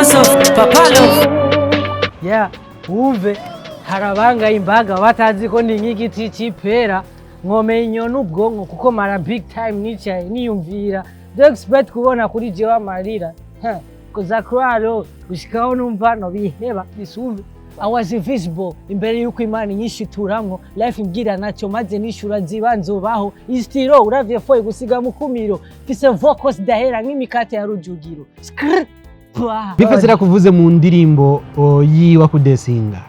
Stylozoff, yeah, wumve harabanga imbaga batazi ko ndi nk'igiti c'ipera nkomenya n'ubwonko kuko mara big time nicaye niyumvira do expect kubona kuri jewe amarira koza kraro gushikaho numva no biheba bisumve I was invisible imbere yuko Imana inyishituramwo life imbwira naco maze nishura zibanzobaho stylo uravye foye gusiga mukumiro fise vocals dahera nk'imikate ya rujugiro bifasira kuvuze mu ndirimbo yiwa kudesinga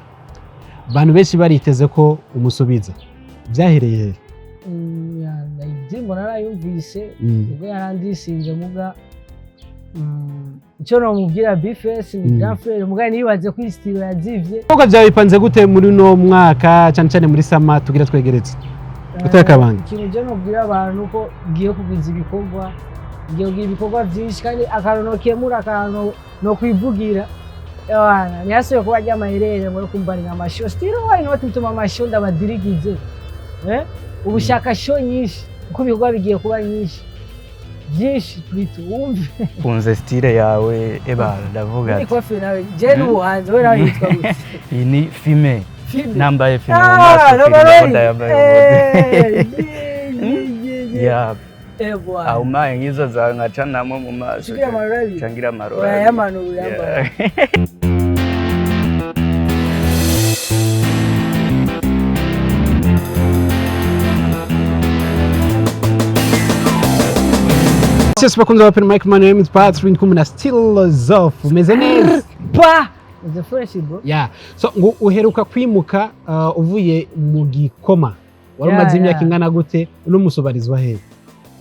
bantu benshi bariteze ko umusubiza byahereye indirimbo narayumvise ubwo yarandisinze muga icyo nomubwira bifes ni grand frère muga ntiyibaze ko stylo yazivye uko byawe bipanze gute muri no mwaka cyane muri sama tugira twegeretse utakabanga ikintu je nobwira abantu ko giye kugiza ibikorwa ngiye kugira ibikorwa byinshi kandi akarono kemura akantu no kwivugira yana nyasuye kuba ry'amaherere ngo kumbarira amasho stylo why not mutuma amasho ndabadirigize ubushaka show nyinshi uko ibikorwa bigiye kuba nyinshi byinshi twito wumve kunze stylo yawe eba ndavuga ati ko fina je n'ubuhanzi we nawe yitwa gute iyi ni filme nambaye filme yeah aumaye ngizo za ngacanamo mu maso changira amarora yamanuru yamba Sisi bakunze wa Open Mic Manu Emit Patrick nkumwe na Stylozoff umeze neza pa the fresh bro yeah so ngo uheruka kwimuka uvuye mu Gikoma wari umaze imyaka ingana gute n'umusubarizwa he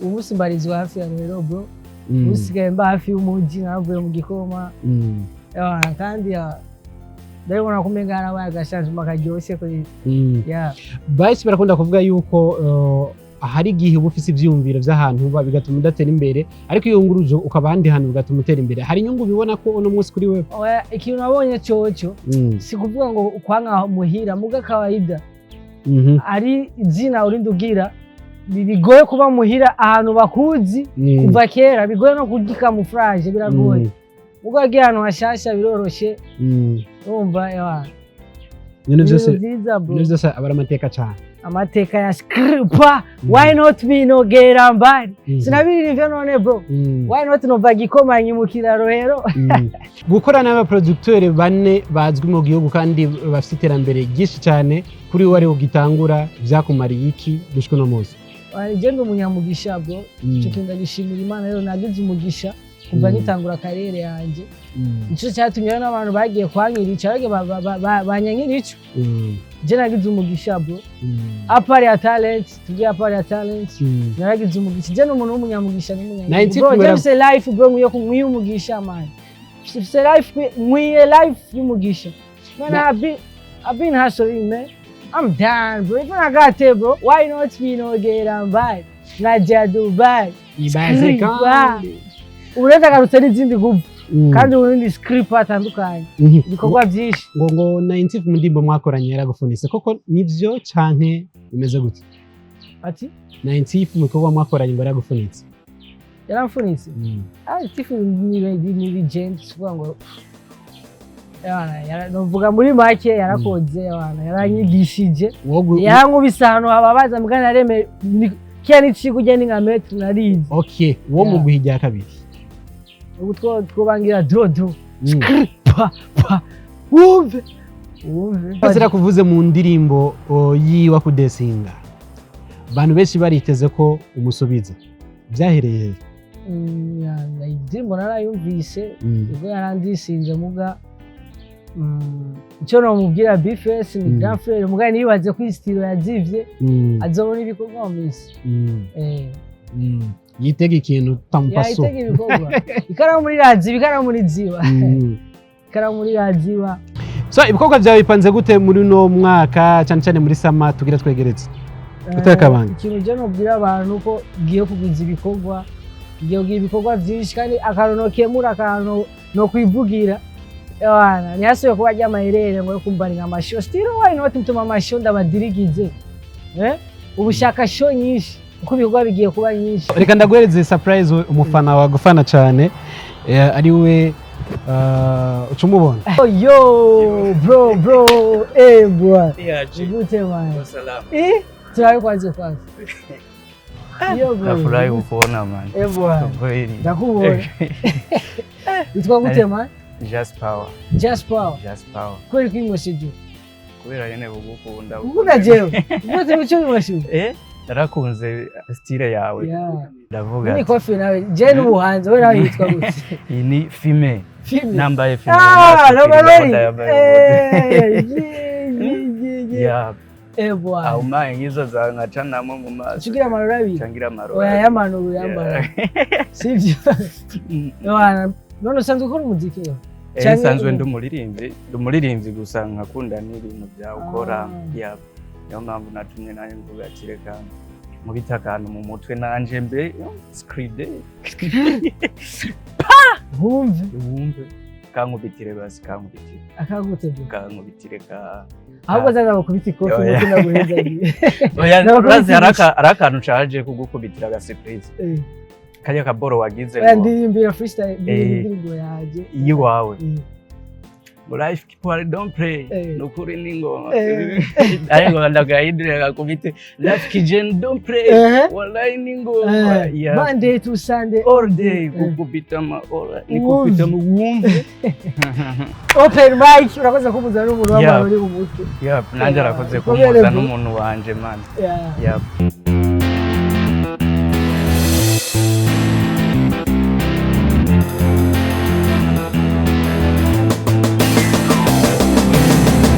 umusimbarizwa hafi ya rero bro usigaye mba hafi y'umuji navuye mu Gikoma kandi ndabona kumengana bayagashaje makaryoshe kuri yeah basi barakunda kuvuga yuko hari gihe ubufise ivyumviro by'ahantu bigatuma udatera imbere ariko iyo nguruje ukabandi hano bigatuma utera imbere hari inyungu bibona ko uno munsi kuri wewe ikintu nabonye cyoco si kuvuga ngo kwanga muhira muga kawaida ari izina urindi ugira bigoye kuba muhira ahantu bakuzi kuva kera bigoye no kugika mu frage biragoye ugo agiye ahantu hashasha biroroshe urumva yawa byose abara amateka cyane amateka ya skripa why not me no gera mbari sinabiri ivyo none bro why not no Gikoma nyimukira rohero gukora n'aba producteur bane bazwi mu gihugu kandi bafite iterambere ryinshi cyane kuri wari ugitangura byakumariye iki gushika no munsi je ndo munyamugisha bro cyo kinda gishimira Imana rero nagize umugisha kuva nitangura karere yanje ico cyatumye n'abantu bagiye kwanyirica banyanyica je nagize umugisha bro apari ya talent tugiye apari ya talent nagize umugisha je n'umuntu w'umunyamugisha n'umunyamugisha bro je se life bro mwiyo kumwiyumugisha man se life mwiye life y'umugisha man I've been hustling man I'm down bro even I got it bro why not me no get on by naja Dubai ibaze kandi urenda garutse n'izindi gubu kandi urundi script atandukanye ibikorwa byinshi ngo 90 mu ndimbo mwakoranye yaragufunise koko nivyo canke bimeze gute ati 90 mu bikorwa mwakoranye ngo yaragufunitse yaramfunitse tifu ni legend suvuga ngo novuga muri make yarakoze yaranyigishije yarankubise ahantu hababaza mugana reme kiya n'ikigo ugenda nka metero narize okay wo mu guhijya kabiri ubwo twobangira dodo pa wumve bazira kuvuze mu ndirimbo yiwa kudesinga bantu benshi bariteze ko umusubiza byahereye indirimbo narayumvise ubwo yarandisinze muga icyo nomubwira bifes ni grand frère muga ntiyibaze ko stylo yazivye azobona ibikorwa mu minsi yitega ikintu tampaso yitega ibikorwa ikara muri razi bikara muri ziba ikara muri raziba so ibikorwa byawe bipanze gute muri no mwaka cyane muri sama tugira twegeretse utakabanga ikintu je nobwira abantu ko giye kugiza ibikorwa ngiye kugira ibikorwa byinshi kandi akarono kemura akantu no kwivugira yana nyasuye kuba ry'amaherere ngo kumbarira amasho stylo why not mutuma amasho ndabadirigize ubushaka show nyinshi uko ibikorwa bigiye kuba nyinshi reka ndaguhereze surprise umufana wagufana cyane ari we ucumubona. Oh yo bro bro gute man turaye kwanza yo bro nafurahi kukuona man bwana ndakubona witwa gute man just power kweli kwimwashije kubera nyene kugukunda ukunda jewe gute bicho bimwashije narakunze style yawe ndavuga ni kofi nawe je n'ubuhanzi we nawe yitwa gute iyi ni fime nambaye fime bwana aumaye ngizo za ngacanamo mu maso shigira amarora abiri changira amarora oya yamanuru yambara sivyo bwana none usanzwe ukora umuziki we nsanzwe ndumuririmbyi gusa nkakunda n'ibintu byawe ukora niyo mpamvu natumye nanjye mvuga ati reka mubite akantu mu mutwe nanje mbe scride wumve kankubitire basi kankubitire akankubitire ahubwo zaza bakubita ikofi muti naguheza ari akantu caje kugukubitira aga surprise kajya kaboro wagize ngo ndirimbiye freestyle indirimbo yaje iwawe life people don't play nukuri ningo ariko ndagahidira kubite life kijen don't play wallahi ningo Monday to Sunday all day kukubita ma all nikubita mu wumve open mic urakoze kubuza n'umuntu w'abantu uri umutwe nanje arakoze kumuza n'umuntu wanje man